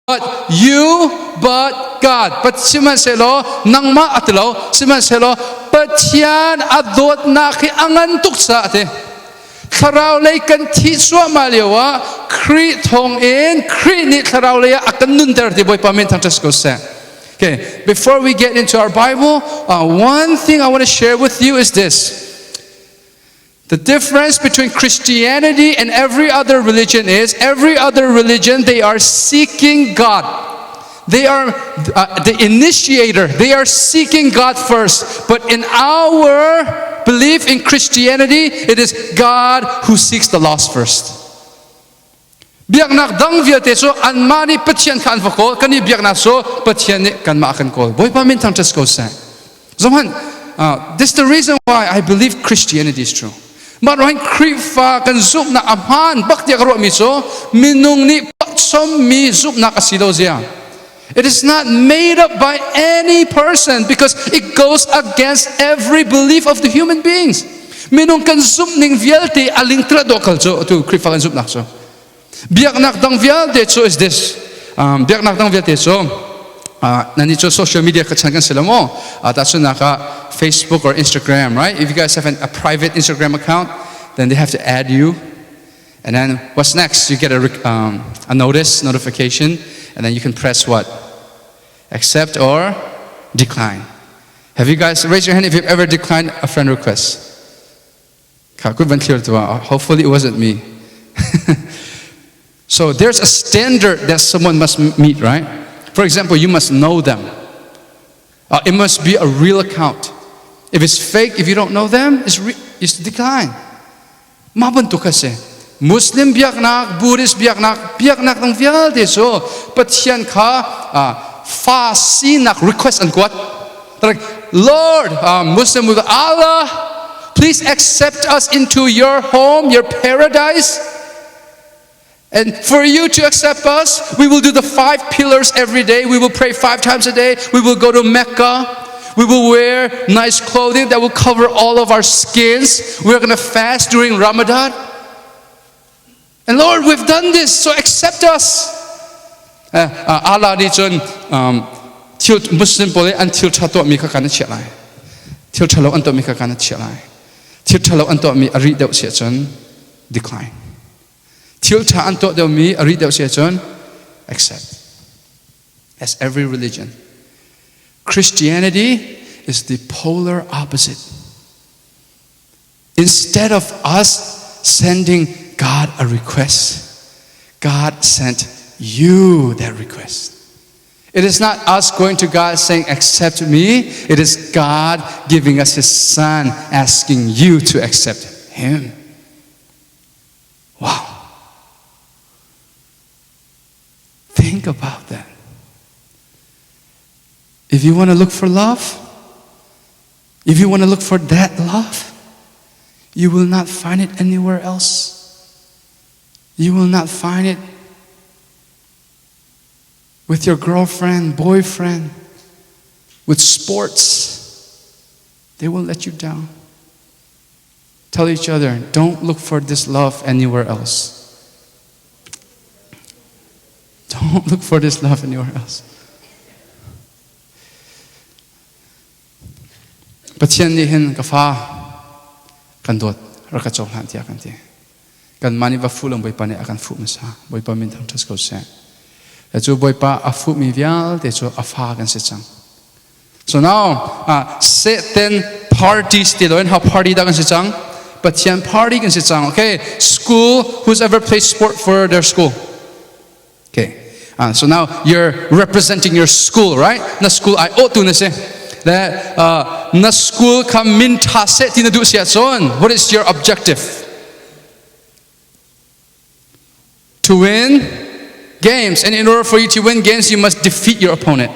but you, but God. But siman selo nang ma atlo siman selo patian adot na ki angan tuksa ate. Kharau lay kan thi swa maliwa kri thong in kri ni kharau lay akan nun ter ti boy pamin thang tas ko sa. Okay, before we get into our Bible, one thing I want to share with you is this. The difference between Christianity and every other religion is, every other religion, they are seeking God. They are the initiator. They are seeking God first. But in our belief in Christianity, it is God who seeks the lost first. Biak nak dang viate so an mani pathian khan fakol kani biak nak so pathian ne kan ma kan kol boy pa min thang tas ko sa zaman this is the reason why I believe Christianity is true. But when krifa kan zup na amhan bakti karo mi so minung ni patsom mi zup na kasido zia. It is not made up by any person because it goes against every belief of the human beings. Minung kan zup ning vialte aling trado kalso to krifa kan zup nak so. Biak nak dang vial de so is this. Biak nak dang vial de so. Nani so social media kachangan sila mo. That's naka Facebook or Instagram, right? If you guys have a private Instagram account, then they have to add you. And then what's next? You get a notification, and then you can press what? Accept or decline. Have you guys raise your hand if you've ever declined a friend request? Hopefully it wasn't me. So there's a standard that someone must meet, right? For example, you must know them. It must be a real account. If it's fake, if you don't know them, it's decline. Mabantu kasi. Muslim biak nak, Buddhist biak nak ng vial de so. Pathian ka fasi nak request and what? Like, Lord, Muslim with Allah, please accept us into your home, your paradise. And for you to accept us, we will do the 5 pillars every day. We will pray 5 times a day. We will go to Mecca. We will wear nice clothing that will cover all of our skins. We're going to fast during Ramadan. And Lord, we've done this, so accept us. Allah ni chun Muslim pole until chato mi ka kana chelai. Til chalo anto mi ka kana chelai. Til chalo anto mi ari deu sia chun decline. Tilta anto de mi ari deu sia chun accept. As every religion. Christianity is the polar opposite. Instead of us sending God a request, God sent you that request. It is not us going to God saying, accept me. It is God giving us His Son, asking you to accept Him. Wow. Think about that. If you want to look for love, if you want to look for that love, you will not find it anywhere else. You will not find it with your girlfriend, boyfriend, with sports. They will let you down. Tell each other, don't look for this love anywhere else. Don't look for this love anywhere else. Pathian ni hin kafa kan dot raka chok han tia kan ti kan mani va fulang boy pa ne akan fu masa boy pa min thang tas ko se chu boy pa afu mi vial te chu afa kan se chang. So now Satan parties te doin how party da kan se chang Pathian party kan se chang. Okay, school, who's ever played sport for their school? Okay, so now you're representing your school, right? Na school I ought to na se that na school kam min thase tinadu sia chon. What is your objective? To win games. And in order for you to win games, you must defeat your opponent.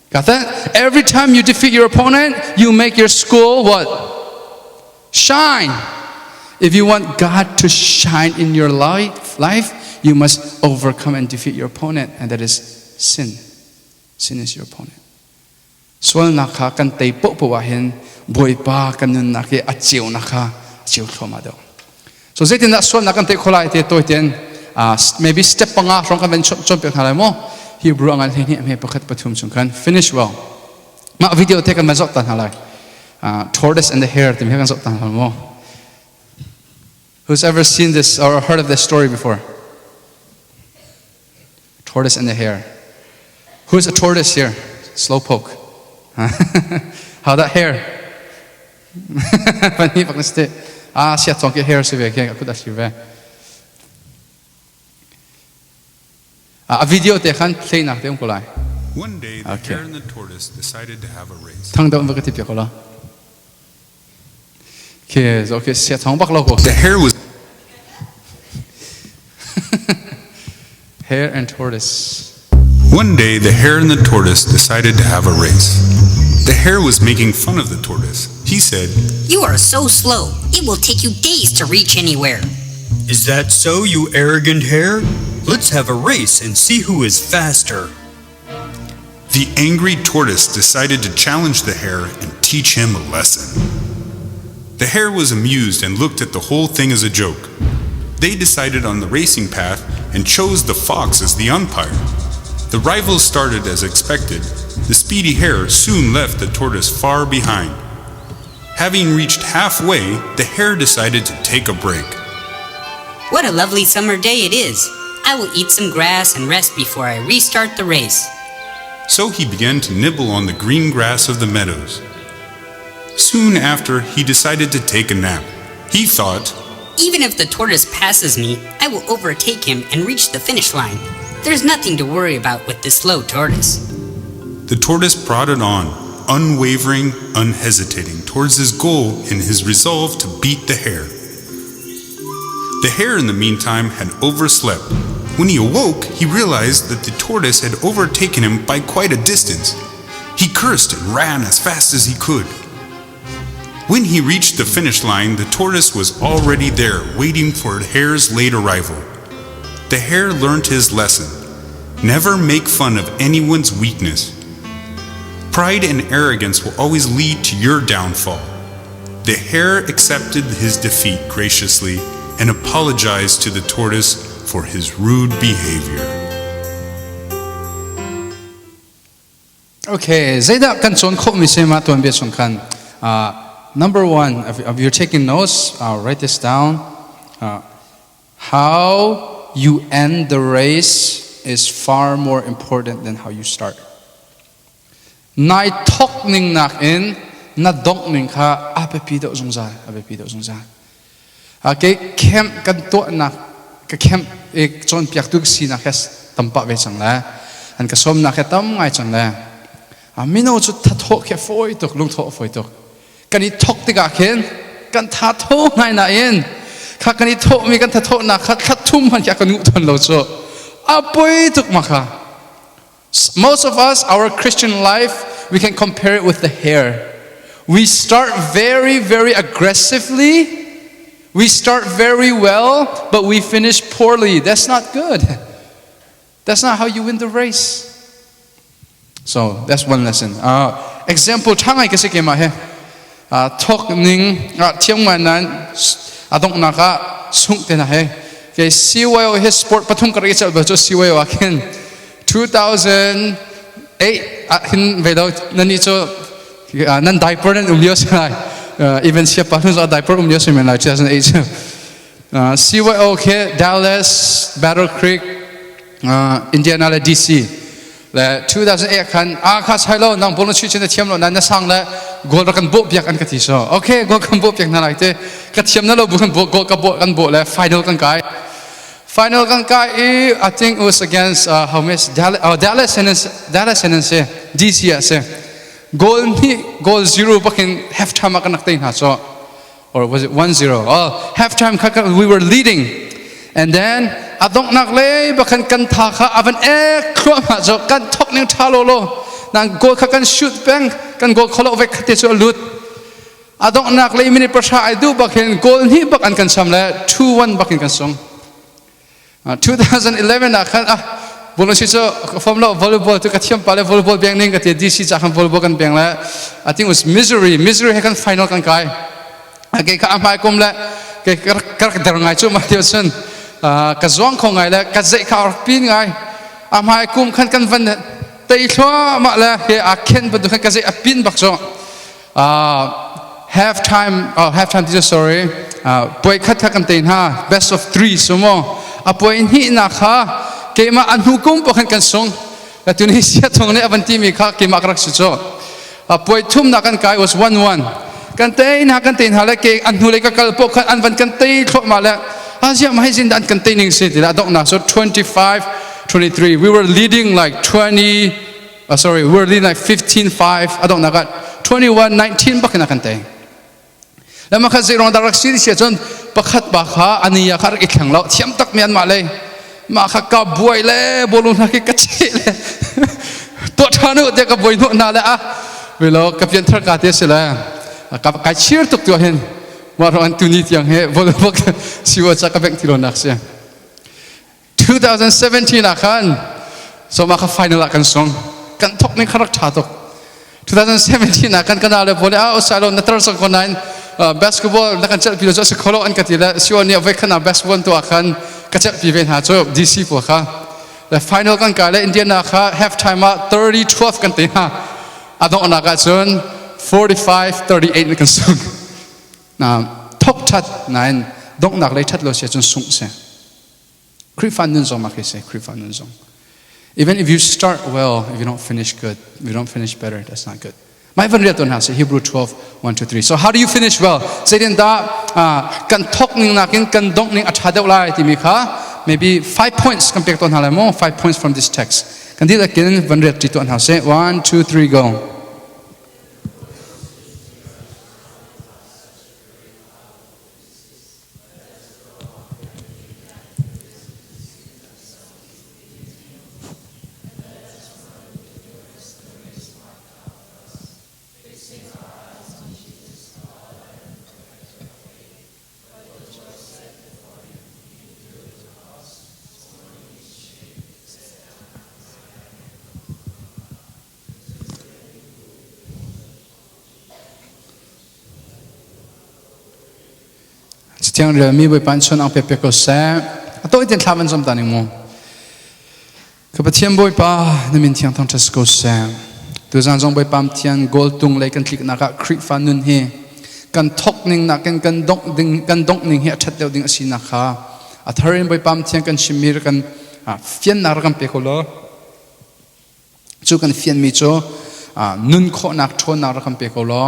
Got that? Every time you defeat your opponent, you make your school what? Shine. If you want God to shine in your life, you must overcome and defeat your opponent, and that is sin. Sin is your opponent. Swal naka kan tay po wahin boy pa kanun naki achiw naka achiw thoma do. So zaitin na swal nakan tay khulai te toiten maybe step pa nga from kan chompion halay mo Hebrew angal hini me pakhat pathum chungkan finish well ma video te kan mazok tan halai tortoise and the hare te me kan zok tan halmo. Who's ever seen this or heard of this story before? Tortoise and the hare. Who's a tortoise here? Slowpoke. How that hare? Pani paknaste. Siya tongke hare sibe kaya kuda sibe. A video te kan play na te kulai. One day, the hare and the tortoise decided to have a race. Thangda umba katip yakola. Okay, so okay, siya tong baklo ko. The hare was hare and tortoise. One day, the hare and the tortoise decided to have a race. The hare was making fun of the tortoise. He said, "You are so slow. It will take you days to reach anywhere." Is that so, you arrogant hare? Let's have a race and see who is faster. The angry tortoise decided to challenge the hare and teach him a lesson. The hare was amused and looked at the whole thing as a joke. They decided on the racing path and chose the fox as the umpire. The rivals started as expected. The speedy hare soon left the tortoise far behind. Having reached halfway, the hare decided to take a break. What a lovely summer day it is. I will eat some grass and rest before I restart the race. So he began to nibble on the green grass of the meadows. Soon after, he decided to take a nap. He thought, Even if the tortoise passes me, I will overtake him and reach the finish line. There's nothing to worry about with this slow tortoise. The tortoise plodded on, unwavering, unhesitating, towards his goal in his resolve to beat the hare. The hare, in the meantime, had overslept. When he awoke, he realized that the tortoise had overtaken him by quite a distance. He cursed and ran as fast as he could. When he reached the finish line, the tortoise was already there, waiting for the hare's late arrival. The hare learned his lesson. Never make fun of anyone's weakness. Pride and arrogance will always lead to your downfall. The hare accepted his defeat graciously and apologized to the tortoise for his rude behavior. Okay, Zayda kan chon kho mi sema ton be chon kan. Number one, if you're taking notes, write this down. How you end the race is far more important than how you start. Nai tok ning nak in na dok ning kha apepi do zong za. Okay, camp kan to nak ka camp ek chon piak tuk si na khas tampa ve chang la an ka som na kha tam ngai chang la Mino chu tha thok khe foi tok lung tho foi tok kani thok ti ga khen kan tha tho ngai na in kha kani tho mi kan tha tho na kha thum han kya kan u thon lo cho apoi tuk ma kha. Most of us, our Christian life, we can compare it with the hare. We start very, very aggressively. We start very well, but we finish poorly. That's not good. That's not how you win the race. So that's one lesson. Example, Thang kasi kema he. Tok ning tiang manan adong naka sung tena he. Kay siwayo he sport patung karagi chal ba jo siwayo akin 2008 hin vedo nani cho nan diaper nan umliyo sa even siya pa sa diaper umliyo sa men 2008 siwayo ke Dallas Battle Creek Indiana DC le 2008 kan kha Sailo nang bolon chi chen thiam lo nan na sang le gol ra kan bo biak an ka ti so okay gol kan bo biak na lai te ka thiam na lo bu kan bo gol ka bo kan bo le final kan kai I think it was against how much Dallas and DC goal 0 bakin halftime akan naktain ha so or was it 1-0 halftime we were leading and then adong nakle bakan kan tha kha avan kro ma so kan thok ning thalo lo nang goal kha kan shoot bang kan goal kholo vek khate so lut adong nakle minute per tha I do bakin goal ni bakan kan samla 2-1 bakin kan song 2011 akan bolon si so formula volleyball tu kathiam pale volleyball bang ning kati DC cha kan volleyball kan bang la I think it was misery kan final kan kai okay ka amai kom la ke kar dar ngai chu ma tio sun ka zong khong ngai la ka zai ka pin ngai Amai kum kan kan van tei thua ma la he a ken badu kan kaze apin bakso halftime teacher sorry poi khat kan tein ha best of 3 sumo a poi hi na kha ke ma an hukum po kan song la Tunisia thong ne avanti mi kha ke ma krak su cho a poi thum na kan kai was 1-1 kan tein ha la ke an hu le ka kal po kan an van kan tei thlo ma la asia mai jin dan kan teining se la dok na so 25-23 we were leading like 20 we were leading like 15-5 I don't know 21-19 bakna kan tei lama kha zirong darak siri sia chon pakhat ba kha ania khar ik thang lo thiam tak mian ma le ma kha ka buai le bolun ha ki kachi le to thanu te ka boi no na le a velo ka pian thar ka te se la ka ka cheer tuk to hen ma ro an tuni tiang he bol bok siwa cha ka bek tilo nak sia 2017 a khan so ma kha final kan song kan thok ni kharak tha tok 2017 a kan kanale bole a Sailo na tar so konain basketball na kan chal pilo so kholo an katila siwa ni ave khana basketball to akhan kachak piven ha cho DC po kha the final kan kale India na kha half time 30-12 kan te ha adong na ka chon 45-38 kan sung na thok that nine dong nak le that lo se chon sung se krifan nun zong ma ke se krifan nun zong. Even if you start well, if you don't finish good, if you don't finish better, that's not good. My favorite one has Hebrew 12:1-3. So how do you finish well? Say then that kan thok ning nakin kan dong ning athadaw lai ti mi kha maybe 5 points compared to halamo 5 points from this text. Kan di lakin vanret ti to an hase 1 2 3 go. Tiang re mi boi pan chon ang pepe ko sa ato iten thaman som tani mo ka pathiam boi pa namin tiang thong tas ko sa tu zan jong boi pam tiang gol tung le kan klik na ka krik fan nun he kan thok ning na kan dong ning he that deu ding asina kha atharin boi pam tiang kan shimir kan fian nar kan pe ko lo chu kan fian mi cho nun kho nak thon nar kan pe ko lo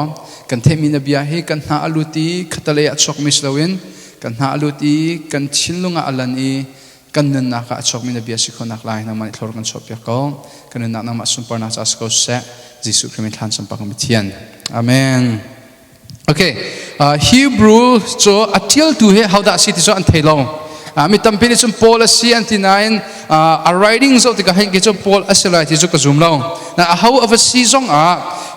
kan themi na bia he kan na aluti khatale achok mislawin kan na aluti kan chilunga alani kan nan na ka achok mi na bia sikho nak lai na man thlor kan chopya ko kan na ma sumpar na chas ko se jisu krimi than sampa ko mithian amen. Okay, Hebrew so atil tu he how da city so an thailong mi tampini chum Paul asi anti9 a writings of the gahin ke chum Paul aselai ti chu ka zoom long na how of a season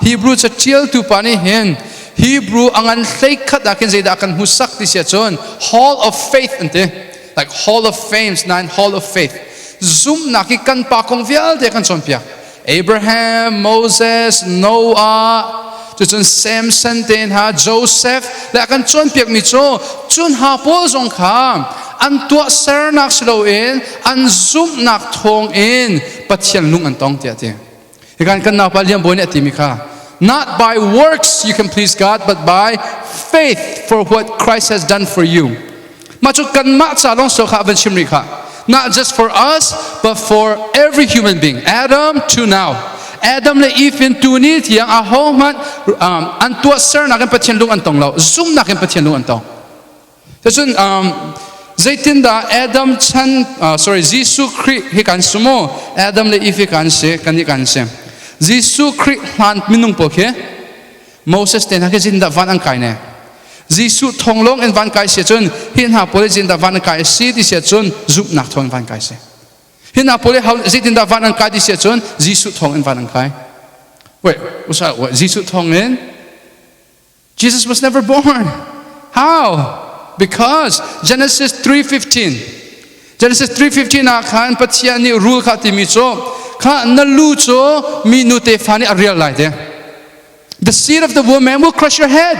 Hebrew cha tial tu pani hen Hebrew angan thaikhat akin zeida akan husak ti sia chon hall of faith ante like hall of fame 9 hall of faith zoom naki kan pa kong vial de kan chon pia Abraham Moses Noah chun Samson ten ha Joseph la kan chon piak mi cho chun ha pol zong kha an tua ser nak slow in an zoom nak thong in pathian lung an tong tia te ikan kan na paliam bone ati mi kha not by works you can please God but by faith for what Christ has done for you machu kan ma cha long so kha ban shimri kha not just for us but for every human being Adam to now Adam le Eve in tuni tiang a homan an tua ser nak pathian lung an tong lo zoom nak pathian lung an tong chun zaitin da Adam chan Jisu Christ he kan sumo Adam le Eve kan se kan ni kan se Jisu Christ han minung po ke Moses ten ha ke jin da van ang kai ne Jisu thonglong en van kai se chun hin ha pole jin da van kai si ti se chun zup nak thon van kai se hin ha pole ha jin da van ang kai ti se chun Jisu thong en van ang kai wait what Jisu thong en Jesus was never born how because Genesis 3:15 na khan pathian ni rule kha ti mi cho kha nalu cho Mino te fani a real life the seed of the woman will crush your head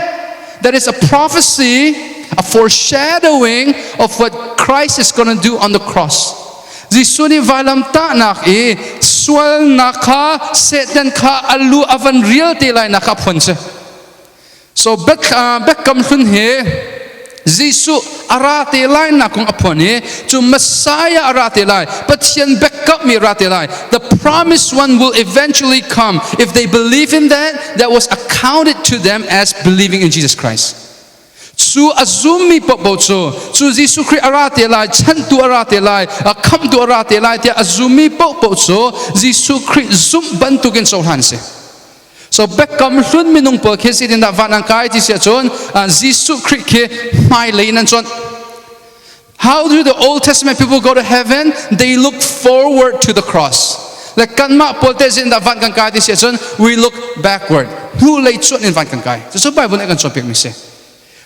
that is a prophecy a foreshadowing of what Christ is going to do on the cross Jisu ni vailam ta nak swal nakha setan kha alu avan real te lai nakha phonse. So back kam thun he Jisu arate lai na kung apon he to Messiah arate lai pathian back up mi arate lai. The promised one will eventually come. If they believe in that was accounted to them as believing in Jesus Christ. Su azumi poposo su Jisu Christ arate lai chan tu arate lai kam tu arate lai tia azumi poposo Jisu Christ zum bantukin so hanse. So back kam hlun minung po kesi din da van ang kai ti sia chon Jisu Christ ke mai lein an chon. How do the Old Testament people go to heaven? They look forward to the cross. Like kan ma po te sin da van kan kai ti sia chon, we look backward. Who lay chon in van kan kai. So Bible na kan chon pek mi se.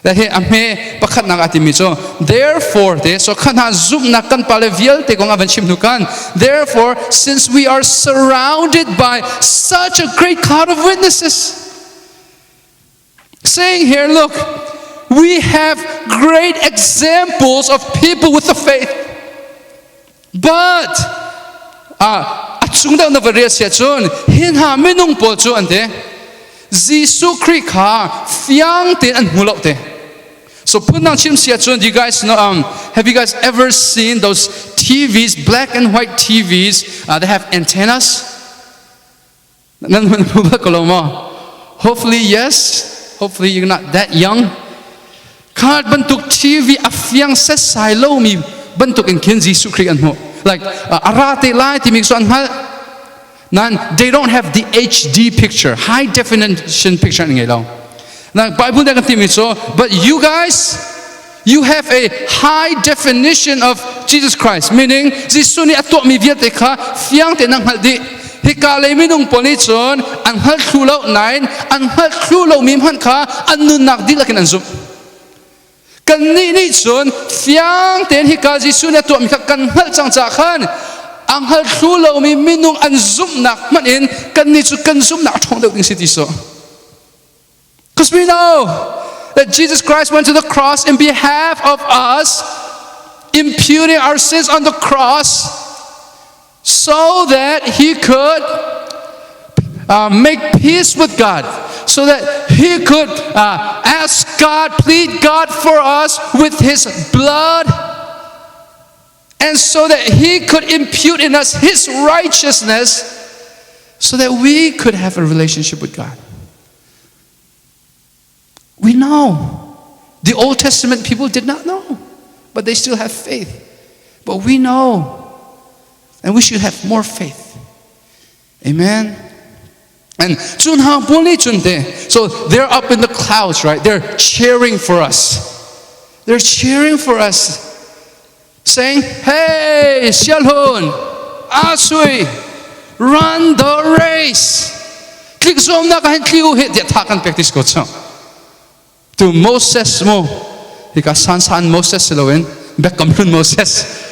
Therefore, since we are surrounded by such a great cloud of witnesses, saying here, look, we have great examples of people with the faith. But, Jisu Christ ha fiang tin an mulok te. So put down Chim sia chun. Do you guys know? Have you guys ever seen those TVs, black and white TVs? They have antennas. Hopefully yes. Hopefully you're not that young. Kad bentuk TV afiang sa Sailo mi bentuk in kin Jisu Christ an mo. Like arate lai ti mi so an hal. They don't have the HD picture, high definition picture. But you guys, you have a high definition of Jesus Christ. Meaning, Jisuni atok mi viate ka fiang te nang haldi. Hikale minung ponichon ang hal khulaw nine, ang hal khulaw mimhan ka anun nakdi lakin anzum. Kanini chon fiang ten hikal Jisuni atok mi ka kan hal chang chakhan. Ang hal khulaw mi minung an zum nak manin kanni chu kan zum nak thong deuh ding city so. Because we know that Jesus Christ went to the cross in behalf of us, imputing our sins on the cross so that he could make peace with God, so that he could ask God, plead God for us with his blood, and so that he could impute in us his righteousness so that we could have a relationship with God. We know. The Old Testament people did not know, but they still have faith. But we know, and we should have more faith. Amen. And so they're up in the clouds, right? They're cheering for us. They're cheering for us, saying, hey, Shalhun, Asui, run the race. Click zoom na kahin kliu hit ya takan practice ko so. To Moses mo, hika san Moses silawin, bekamrun Moses.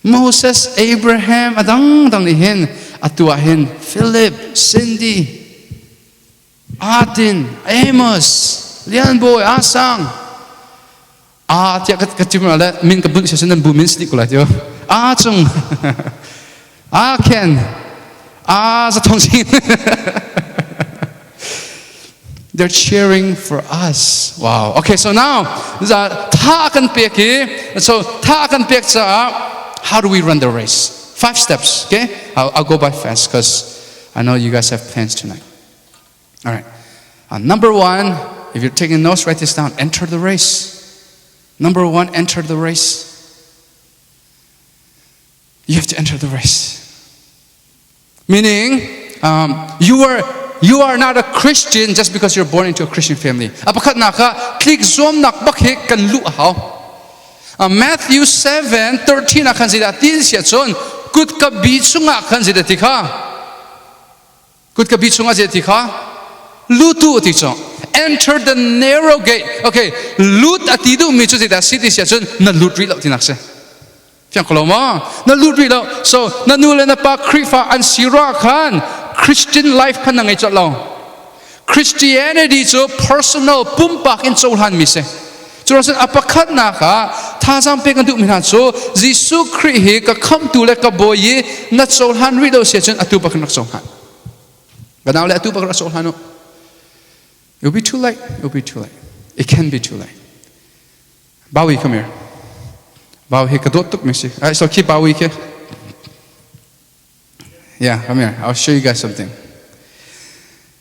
Moses, Abraham, adang lihin, atuahin, Philip, Cindy, Atin, Amos, Lian Boy, Asang. Tiyak katimula min kabun siya sunan bumin slik ulat yo. Chung, Ken, sa Thawngtha. They're cheering for us. Wow. Okay, so now ta'akan peki. So ta'akan pek sa how do we run the race? 5 steps. Okay, I'll go by fast because I know you guys have plans tonight. All right. Number 1, if you're taking notes, write this down. Enter the race. Number 1, enter the race. You have to enter the race. Meaning, you are not a Christian just because you're born into a Christian family. Matthew 7:13 akan sida tin siya chon kut ka bichunga akan sida tikha. Kut ka bichunga sida tikha. Lutu ti chon. Enter the narrow gate. Okay, lut atidu mi chu sida city siya chon na lutri lo tinakse. Fiang koloma na lutri lo. So na nula na pa krifa an sira kan Christian life kan nang ichot lo. Christianity is personal pumpak in soulhan mi se. Churasan apakat na ka, thazang pekan tu minhan so, Jisu Christ ka kam tu le ka boye, na solhan rido siya chun atu pakan nak solhan. Ganaw le atu pakan nak solhan no. It will be too late. It will be too late. It can be too late. Bawi, come here. Bawi, kadot tuk misi. So keep Bawi here. Yeah, come here. I'll show you guys something.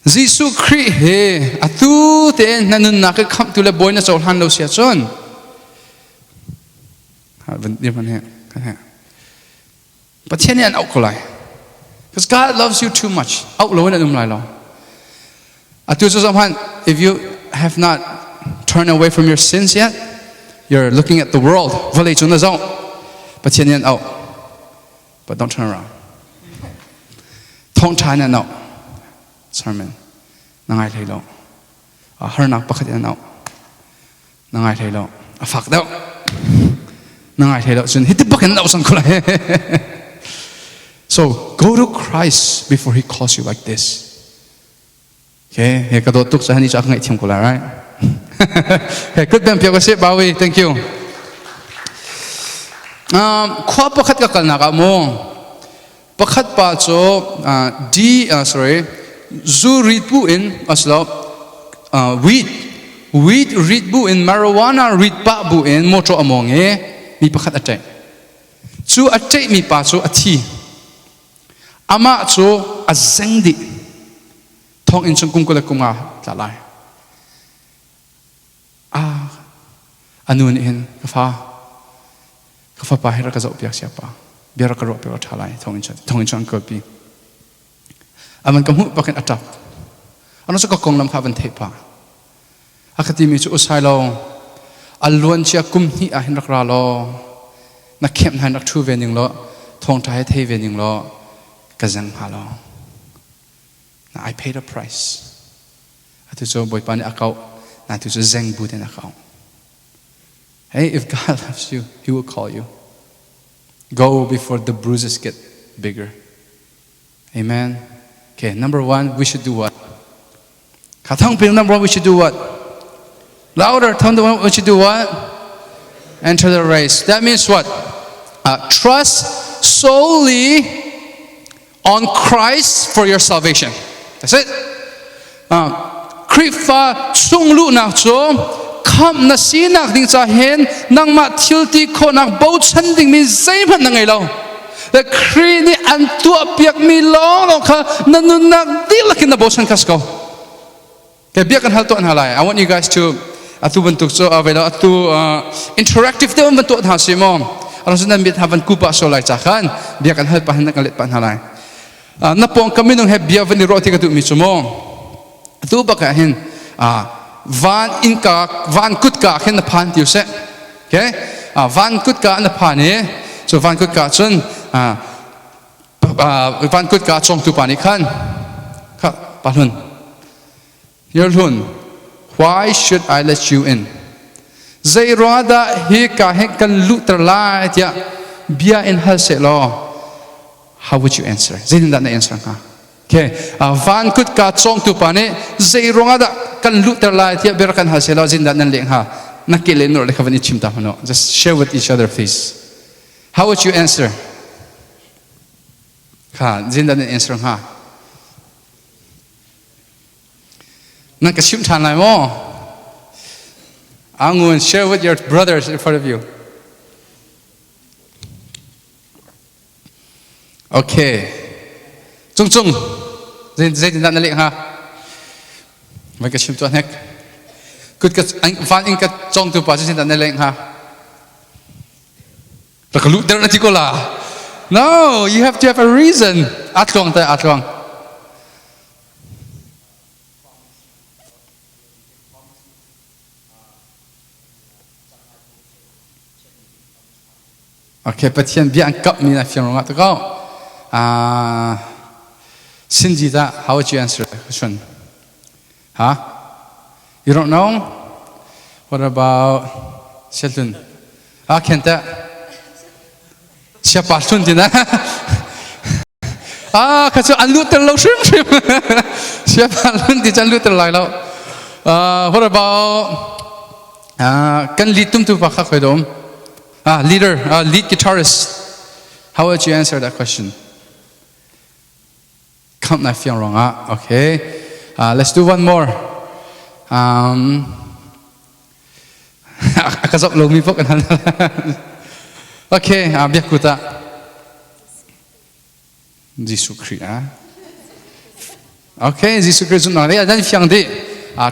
Jisu Christ he atu te nanun na ka kam tu le boy na solhan lo siya chun. Ha ban dir man he kan he. Pathian yan out ko lai. Because God loves you too much. Out lo na dum lai lo. Atu so samhan, if you have not turned away from your sins yet, you're looking at the world. Vale chun na zong. Pathian yan out. But don't turn around. Thawngtha yan out. Sermon. Nangai thei lo. Har nak pakhat yan out. Nangai thei lo. Afak daw. Nangai thei lo. Chun hitip bakin daw sang ko lai. So go to Christ before He calls you like this. Okay, hey, kadot tuk sa hani sa ngai thiam ko lai, right? Hey, good ben pia ko se Bawi, thank you. Khwa pakhat ka kalna ka mo. Pakhat pa cho zu read bu in aslo weed read bu in marijuana read pa bu in moto among mi pakhat atai. Chu atai mi pa cho athi. Ama cho azengdi. Thong in chung kung kula kunga lalai. Anun in kafa pahira ka zaupiak siapa. Biar ka ro piro thalai thong in chung kopi. Aman kamu pakin atap. Ano sa kong lam kaban tepa. Akati mi chu Sailo alluan chia kumhi a hin rakra lo. Na kem na nak thu vening lo. Thawngtha thei vening lo. Kazang halo. I paid a price. Atu so boy pani akaw na tu so zeng buten akaw. Hey, if God loves you, He will call you. Go before the bruises get bigger. Amen. Okay, number one, we should do what? Number one, we should do what? Louder, we should do what? Enter the race. That means what? Trust solely on Christ for your salvation. That's it. Krifa sunglu na cho kam na sinak ding cha hen nang ma thilti kho nak bo chan ding mi zai phan na ngai lo. The kri ni an tu piak mi lo kha nanun nak dil kin na bo chan kas ko. Ke biak kan hal to an halai. I want you guys to atu bentuk so avela atu interactive de bentuk ha simom. Aron nan bit havan kupa so lai cha khan biak kan hal pan nak let pan halai. Napong kami nung hebia vani roti ka tu misumo. Tu baka hin van kut ka hin na pan tiu se. Okay? Van kut ka na pan so van kut ka chun van kut ka chong tu pani khan. Ka palun. Yerlun. Why should I let you in? Zai roda hi ka hen kan luter lai tia bia in hal se lo. How would you answer? Zin that na answer ka. Okay. Van kut ka chong tu pane zai ronga da kan luter lai tia ber kan ha selo zin that nan leng ha. Nakile no le khavani chimta hono. Just share with each other please. How would you answer? Ka zin that na answer ha. Nan ka chim than lai mo. Angun share with your brothers in front of you. Okay. Chung chung. Zai dan nalik ha. Mai ka shim tu nek. Kut ka van in ka chong tu pa zai dan nalik ha. La ka lu der na ti ko la. No, you have to have a reason. Atlong ta atlong. Okay, pathian bian kap mi na fiang ronga to go. Sinjita, how would you answer the question? Huh? You don't know? What about Shelton? Kenta? Siapa Shelton dina? Kasi anlut terlalu shrim. Siapa Shelton di anlut terlalu. What about Kan lead tum tu pakha khoi dom. Leader, lead guitarist. How would you answer that question? Count na fiang wrong. Okay. Let's do one more. Akazok lo mi pok kan. Okay, biakuta. Jisu Christ. Okay, Jisu Christ no. Yeah, then fiang di.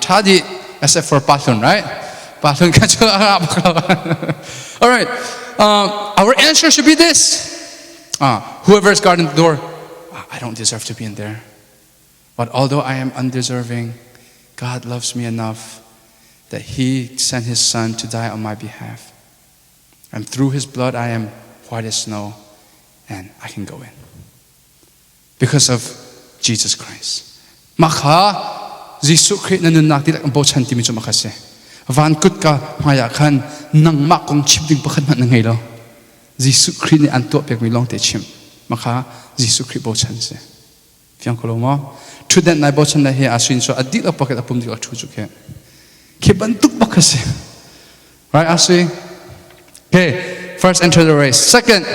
Chadi except for Patun, right? Patun kacho. All right. Our answer should be this. Whoever is guarding the door, I don't deserve to be in there. But although I am undeserving, God loves me enough that He sent His Son to die on my behalf. And through His blood I am white as snow, and I can go in. Because of Jesus Christ. Makha, Jisu Christ na nun nakti lang bo chanti mi chu makase. Van kut ka maya khan nang makong chipding pakhat man ngaylo. Jisu Christ ni anto pek mi long te chim. Makha Jisu Christ bo chanse. Fiang ko lo mo. Tudan na bo chan na he asin so adik la paket apum di la chu chu ke. Ke bantuk pakase. Right, Aswi? Okay, first enter the race. Second,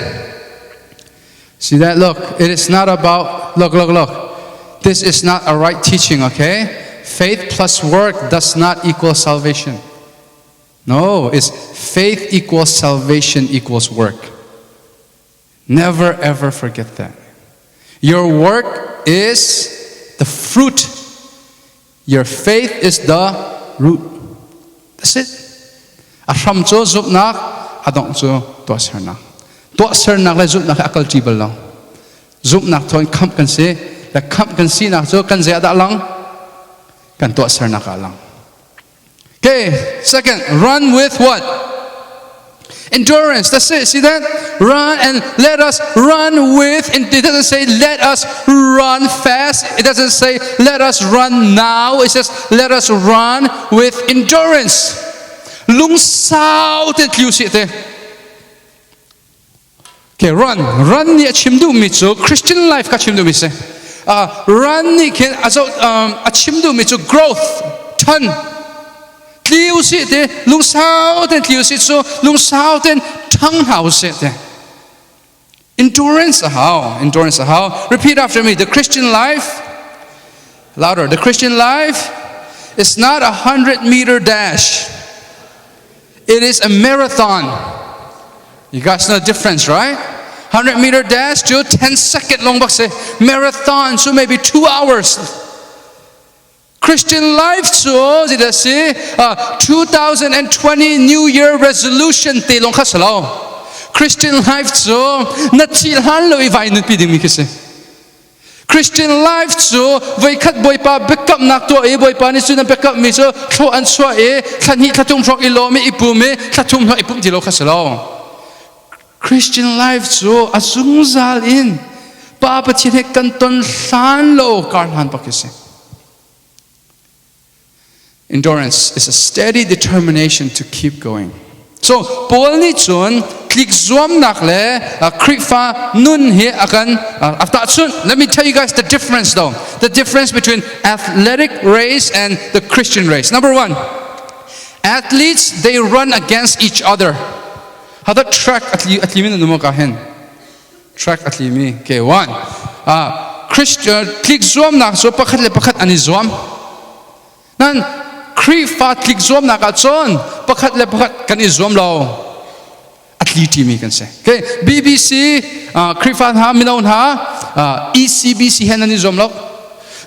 see that? Look, it is not about, look. This is not a right teaching, okay? Faith plus work does not equal salvation. No, it's faith equals salvation equals work. Never ever forget that. Your work is the fruit. Your faith is the root. That's it. Ashram cho zup nak, adong cho to ser nak. To ser nak la zup nak akal tibal lang. Zup nak to kamp kan se, la kamp kan si nak cho kan zia da lang, kan to ser nak lang. Okay, second, run with what? Endurance. That's it. See that? Run and let us run with. And it doesn't say let us run fast. It doesn't say let us run now. It says let us run with endurance. Lung sao te tliu si te. Okay, run. Run ni chimdu mitsu. Christian life ka chimdu mitsu. Run ni ken aso chimdu mitsu growth. Ton. Tliu si te. Lung sao te tliu si so. Lung sao te tang hao si te. Endurance how? Endurance how? Repeat after me. The Christian life. Louder. The Christian life is not 100-meter dash. It is a marathon. You guys know the difference, right? 100-meter dash, 10-second long box. Marathon, so maybe 2 hours. Christian life, so 2020 New Year resolution. Christian life, so Christian life so voi khat boy pa backup nak to e boy pa ni su na backup mi so tho an swa e than hi thatum frok ilo me ipu me thatum no ipum dilo khasalo. Christian life so asung zal in pa pa chi he kan ton san lo kar han pakise. Endurance is a steady determination to keep going. So Paul ni chun klik zuam nak le krik fa nun he akan after chun. Let me tell you guys the difference though. The difference between athletic race and the Christian race. Number one, athletes they run against each other. How the track atlimin no mo kahen. Track atlimi. Okay, one. Christian klik zuam nak so pakhat le pakhat ani zuam. Nan krik fa klik zuam nak chun pakhat le pakhat kan zuam lo. Athlete mi kan say. Okay, BBC, Krifan ha, Mino ha, ECBC hen ani zom lo.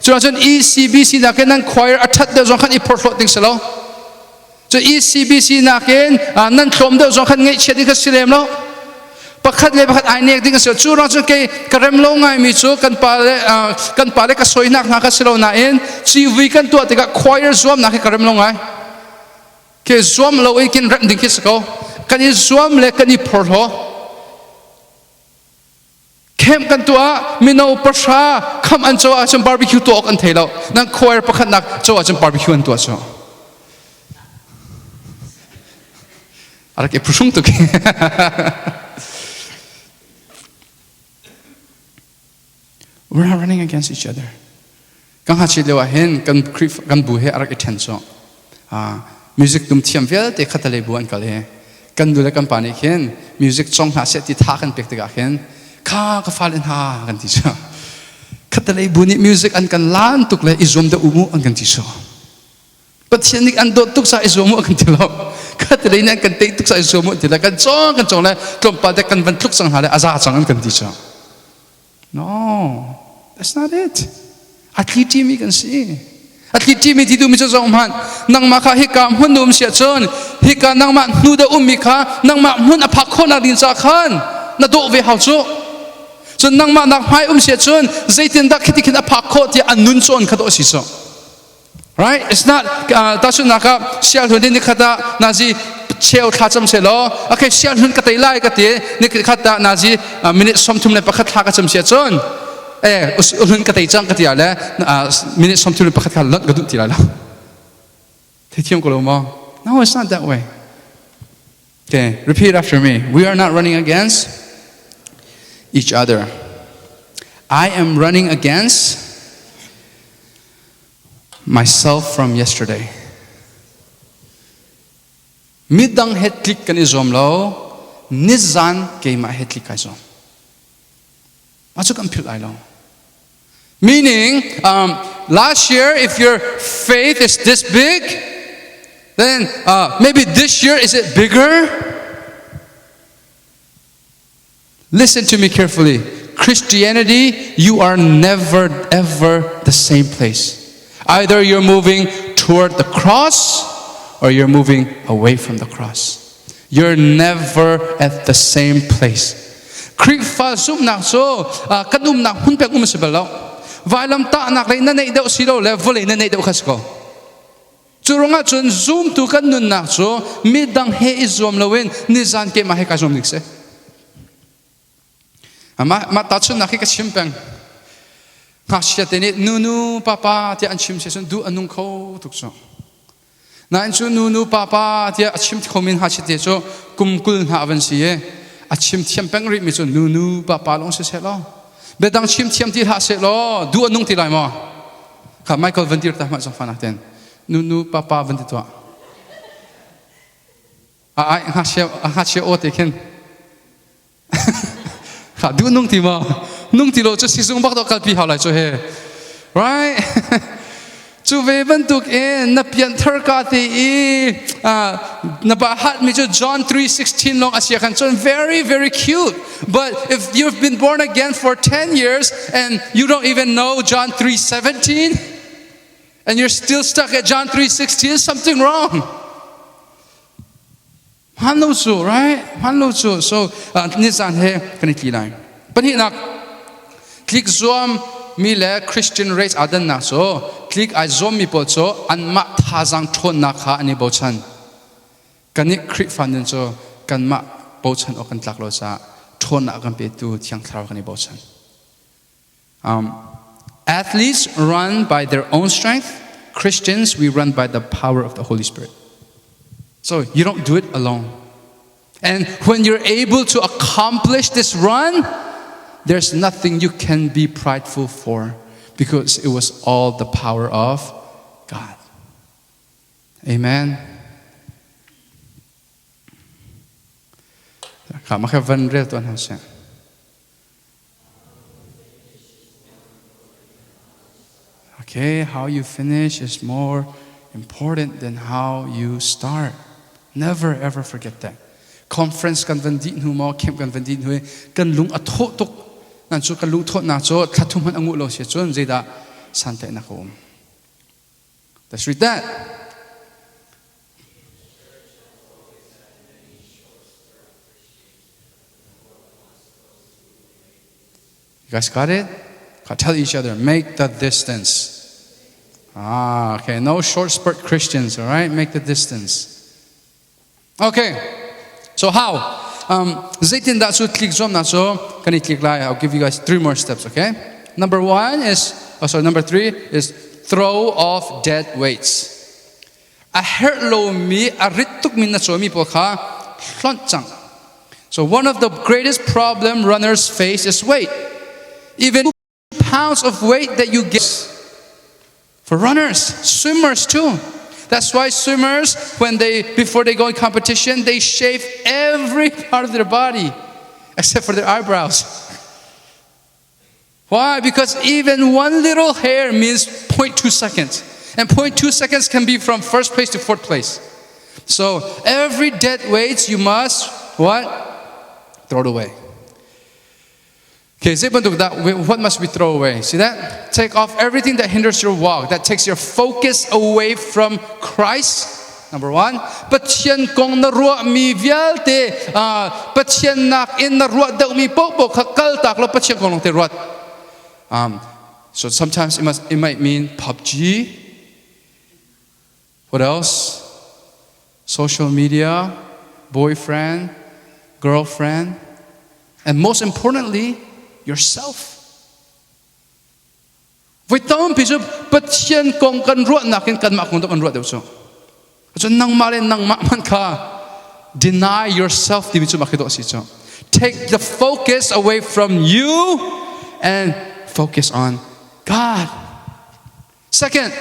So ECBC na ken nan choir athat de zong khan iport lot ding salo. So ECBC na ken nan thom de zong khan ngai chedi ka silem lo. Pakhat le pakhat ai nek ding so chu rang chu ke karem lo ngai mi chu kan pale ka soinak na ka silo na en si we kan tu ate ka choir zom na ke karem lo ngai. Ke zom lo e ken ram ding ke sako. Kani zuam le kani porho kem kan tua mino pasha kam an cho acham barbecue to kan thelo nang khoir pakhat nak cho acham barbecue an to cho ara ke prusung to ke we're not running against each other kan ha chi lewa hen kan bu he ara ke tenso music tum thiam vel te khatalei buan kal he kan dule kan pani khen music chong ha se ti tha kan pek te ga khen kha ka falen ha kan ti cha khatalei buni music an kan lan tuk le izom da umu an kan ti so pathianik an dot tuk sa izomu kan ti lo khatalei nan kan te tuk sa izomu ti la kan chong le klom pa de kan van tuk sang ha le aza chang an kan ti cha no that's not it atliti mi kan si atliti mi ti du mi cha zong man nang ma kha hikam hunum sia chon hika nang ma nu da mi kha nang ma mun a phak khona din cha khan na do ve hau chu chon nang ma nak mai sia chon zaitin da khiti khina phak kho ti anun chon kha do si so right it's not ta chu na ka sial hu din khata na ji cheu tha cham se lo okay sial hun ka tai lai ka ti ni khata na ji minute som thum le pakhat tha ka cham sia chon hun ka tai chang ka ti ale minute som thum le pakhat ka lat ga du ti la the thiam ko lo mo no it's not that way okay repeat after me we are not running against each other I am running against myself from yesterday midang het klik kan izom lo nizan ke ma het klik izom achuk am phil ai lo meaning last year if your faith is this big then maybe this year is it bigger listen to me carefully Christianity you are never ever the same place either you're moving toward the cross or you're moving away from the cross. You're never at the same place. Krik fa zum nak so kadum nak hun pek sebelo. Vailam ta nak le na nei deu silo level le na nei deu khasko. Churunga chun zoom tu kan nun nak so midang he izom lowen nizan ke ma he ka zom nikse. Ma ta chun nak ka chimpeng. Kasya teni nunu papa ti an chim se du anung kho tuk so. Na chu nu papa tia achim khomin ha chite cho kumkul ha avan siye achim thiam peng ri mi chu nu papa long se lo bedang chim thiam ti ha se lo du anung ti lai mo kha Michael ventir ta ma so fana ten nu papa ventir to a ha che o te ken kha du nung ti mo nung ti lo chu sisung bak to kal pi ha lai cho he right chu ve ban tuk in na pian thar ka ti na ba hat mi chu John 3:16 long asia kan so very very cute but if you've been born again for 10 years and you don't even know John 3:17 and you're still stuck at John 3:16 something wrong hanlo chu right hanlo chu so ni san he kan ti lai pan hi nak click zoom mi le Christian race adan na so click I zoom mi po so an ma tha jang thon na kha ani bo chan kani khrip fan so kan ma bo chan o kan tlak lo sa thon na kan pe tu thiang thar kan bo chan athletes run by their own strength Christians we run by the power of the Holy Spirit so you don't do it alone and when you're able to accomplish this run there's nothing you can be prideful for because it was all the power of God. Amen. Okay, how you finish is more important than how you start. Never ever forget that. Conference kan vandin hu mo camp kan vandin hu kan lung atho tok nan chu kan lung thot na cho thatum han angu lo se chon zeda sante na ko let's read that you guys got it? Tell each other make the distance okay no short spurt Christians all right make the distance okay so how zaitin da su click zom na so can click lai I'll give you guys 3 more steps okay number 3 is throw off dead weights a herlo mi a rituk min na so mi po kha hlon chang so one of the greatest problem runners face is weight even 2 pounds of weight that you get for runners swimmers too That's why swimmers, before they go in competition, they shave every part of their body except for their eyebrows. Why? Because even one little hair means 0.2 seconds. And 0.2 seconds can be from first place to fourth place. So every dead weight you must, what? Throw it away. Okay, what must we throw away? See that? Take off everything that hinders your walk, that takes your focus away from Christ. Number one. Patien kong na ruwa mi vialte. Patien nak in na ruwa daw mi popo kakal taklo patien kong te ruwa. So sometimes it might mean PUBG. What else? Social media, boyfriend, girlfriend, and most importantly, yourself. Với tao pi chu patien kong kan ruat nakin kan ma kong to kan ruat deu chu. Chu nang ma le nang ma man kha. Deny yourself di chu makito si chu. Take the focus away from you and focus on God. Second,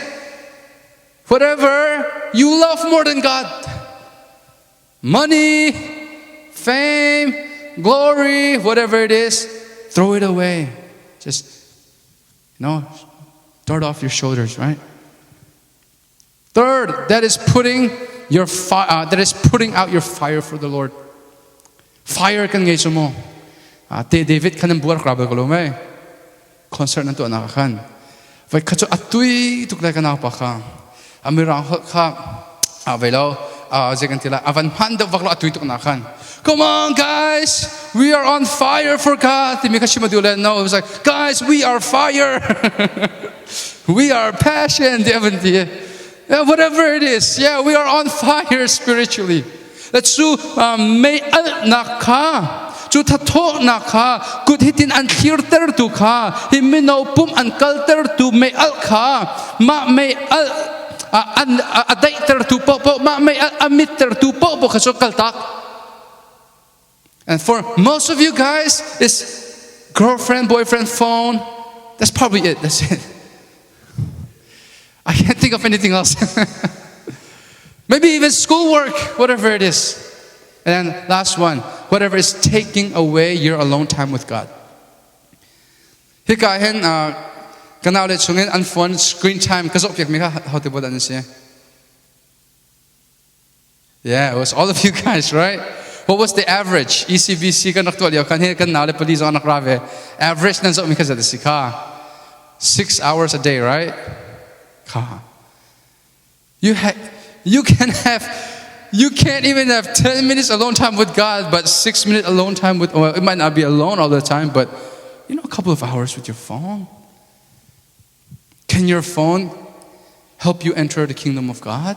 whatever you love more than God. Money, fame, glory, whatever it is, throw it away. Just, dart off your shoulders, right? Third, that is putting out your fire for the Lord. Fire kan ngay mo. David kan buar krabel ko lumay. Concert na to anakakan. Vai kacho atui tuklay kan pa ka. Amirang ka avelo. Come on, guys, we are on fire for God. No, it was like, guys, we are fire. We are passion. Whatever it is, we are on fire spiritually. Let's do may al naka. Chu thato naka. Good hitin an theater to ka. Mino Pumh an culture to may al ka. Ma may al. A dater tu po ma may a meter tu po kaso kaltak. And for most of you guys, it's girlfriend, boyfriend, phone. That's probably it. That's it. I can't think of anything else. Maybe even schoolwork, whatever it is. And then last one, whatever is taking away your alone time with God. Hikahin Kanao le chungin an phone screen time kasok yak mika how to put that. Yeah, it was all of you guys, right? What was the average? ECBC kan actual yo kan he kan na le police on akrave. Average nan sok mika sa desika. 6 hours a day, right? You can't even have 10 minutes alone time with God, but 6 minutes alone time with, well, it might not be alone all the time, but a couple of hours with your phone. Can your phone help you enter the kingdom of God?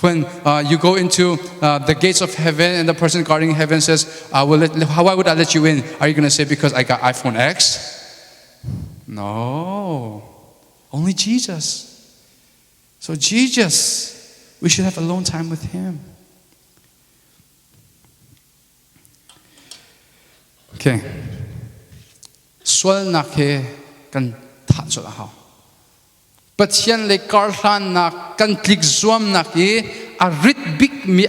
When you go into the gates of heaven and the person guarding heaven says, why would I let you in? Are you going to say, because I got iPhone X? No. Only Jesus. So Jesus, we should have alone time with Him. Okay. Swal na ke kan tha so la hao. Pathian le karlan na kan klik zuam na ki a rit big mi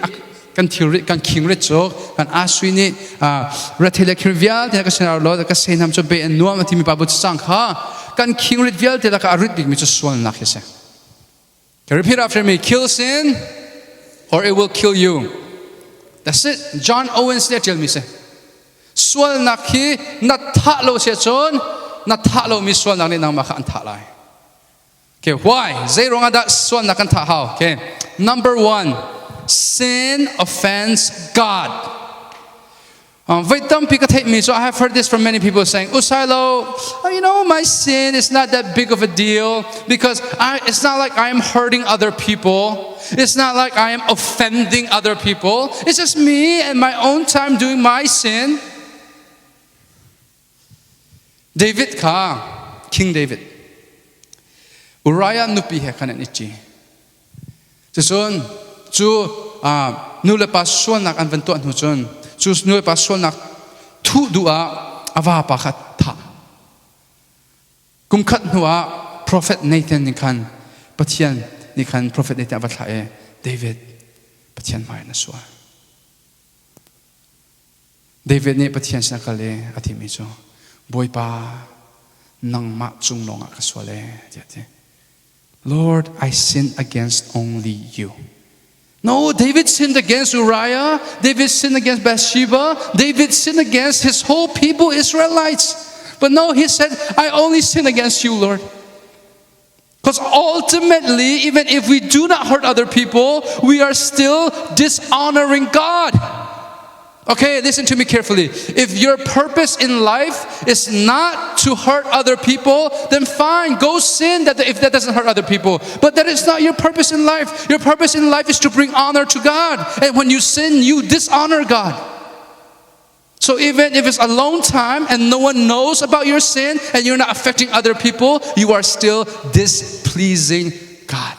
kan thirit kan kingrit so kan aswini rathele krivial te ka senar lo ka senam cho be nuam ati mi pabu sang kha kan kingrit vial te ka rit big mi cho swal na ke se. Can you repeat after me? Kill sin or it will kill you. That's it. John Owens there tell me say. Swal na ki na tha lo se chon na tha lo mi swal na ni nang maka an tha lai. Okay, why? Zero nga da swal na kan tha how. Okay. Number 1, sin offends God. So I have heard this from many people saying, Sailo, my sin is not that big of a deal because it's not like I am hurting other people. It's not like I am offending other people. It's just me and my own time doing my sin. David ka, King David. Uriah nupi he kanan ichi. Chun chu nule paswan nak anventuan huchun. Chu nule paswan nak thu dua ava pakhat tha. Kumkhat nuwa prophet Nathan ni kan pathian นี่คัน prophet นี่แต่ว่าถ่ายDavid ปะเทียนใหม่นะสัวDavid นี่ปะเทียนสักเลยอาทิมิจูบอยป้านังมาจุงลงอ่ะก็สัวเลยเดี๋ยว Lord I sin against only you No David sinned against Uriah David sinned against Bathsheba David sinned against his whole people Israelites but no he said I only sin against you Lord because ultimately even if we do not hurt other people we are still dishonoring God Okay, listen to me carefully. If your purpose in life is not to hurt other people, then fine, go sin if that doesn't hurt other people. But that is not your purpose in life. Your purpose in life is to bring honor to God. And when you sin, you dishonor God. So even if it's alone time and no one knows about your sin and you're not affecting other people, you are still displeasing God.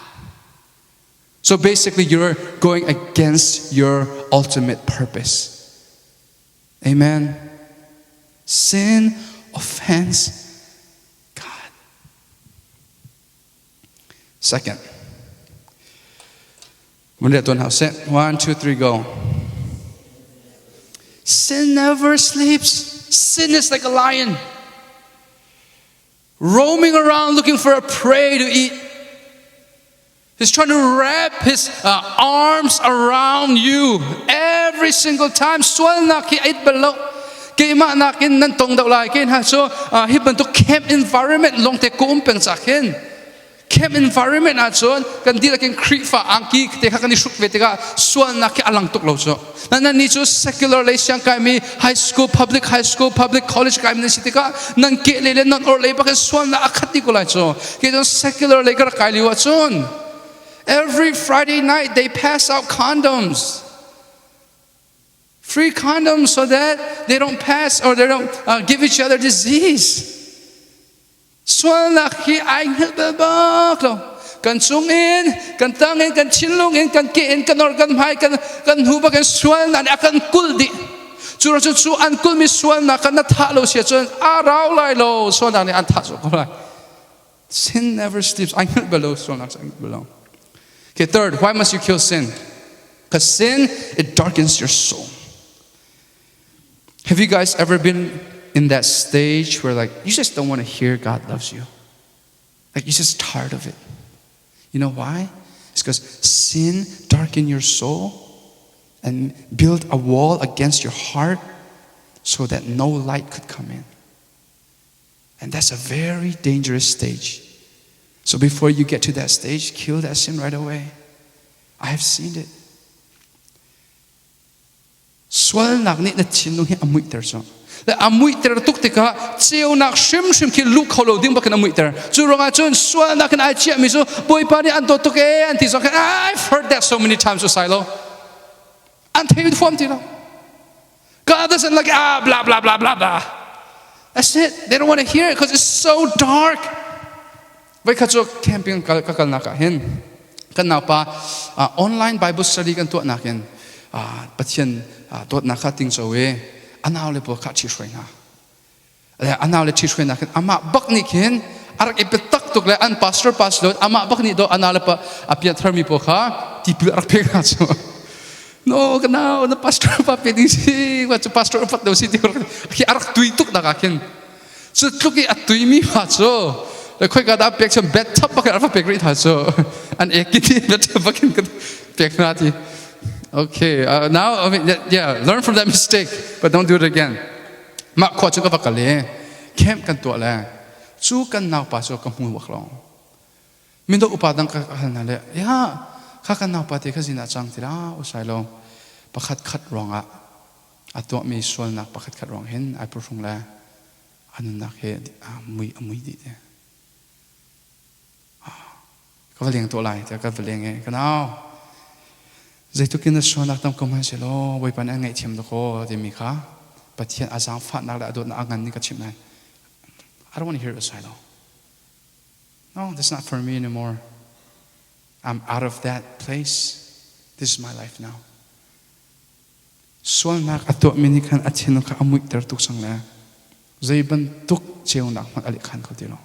So basically, you're going against your ultimate purpose. Amen. Sin offends God. Second, 1, 2, 3, go. Sin never sleeps. Sin is like a lion, roaming around looking for a prey to eat. He's trying to wrap his arms around you every single time. So camp environment long te kumpeng sakin. Camp environment atson kan di lakin creep fa angki te kani shuk vetega suan na ki alang tok lo so. Nan ni so secular le siang kai mi high school, public college kai mi city ka nan ke le nan or le pa kan suan na akhati ko la so. Ke don secular le ka kai liwa son. Every Friday night they pass out condoms. Free condoms so that they don't pass or they don't give each other disease. Suan laki ay helbabak lo. Kan sungin, kan tangin, kan chilungin, kan kiin, kan organ mai, kan huba, kan suan na akan kuldi. Chura chu an kul mi suan na kan nathalo siya chun araw lai lo suan na ni an thaso ko lai. Sin never sleeps. Ay helbalo suan na ang belong. Okay, third, why must you kill sin? Because sin, it darkens your soul. Have you guys ever been in that stage where you just don't want to hear God loves you? You're just tired of it. You know why? It's because sin darkened your soul and built a wall against your heart so that no light could come in. And that's a very dangerous stage. So before you get to that stage, kill that sin right away. I have seen it. Swal nak ni na chinung hi amuit ter so. La amuit ter tuk tika chiu nak shim ki lu kholo ding ba kan amuit ter. Chu ronga chun swal nak kan ai chia mi so boy pa ni an to tuk e an ti so kan I've heard that so many times so Sailo. An te with form ti lo. God doesn't blah blah blah blah blah. That's it. They don't want to hear it because it's so dark. Vai khacho camping kakal nakahin kan na pa online Bible study kan to nakin pathian tot na khating chowe anaw le po kha chi shroina ale anaw le chi shroina kan ama bakni kin arak ipetak tok le an pastor ama bakni do anaw le pa apia thermi po kha ti pi arak pe kha cho no kanao na pastor pa peding si wa pastor pat do si ti ki arak tuituk na kakin so tluki atui mi ha cho le khoi ka da pek cham bet thap ba ka fa pek ri tha so an ekiti bet ba kin pek na ti okay now learn from that mistake but don't do it again ma kho chu ka ba ka le camp kan to la chu kan naw pa so ka mu wa khlong min do upadang ka na le ya kha kan naw pa te kha zina chang tira o Sailo pakhat khat ronga atwa mi sol nak pakhat khat rong hen ai profung la anun nak he amui di te ka valeng to lai ta ka valeng e kanao zaitukin na so nak tam komai selo boi pan angai chem do ko de mi kha pathian azang phat nak la do na angan ni ka chim nai I don't want to hear it Sailo. No, that's not for me anymore. I'm out of that place. This is my life now. So nak ato minikan atino ka amuik ter tuk sang la. Zaiban tuk cheu nak mat alik khan ko tilo.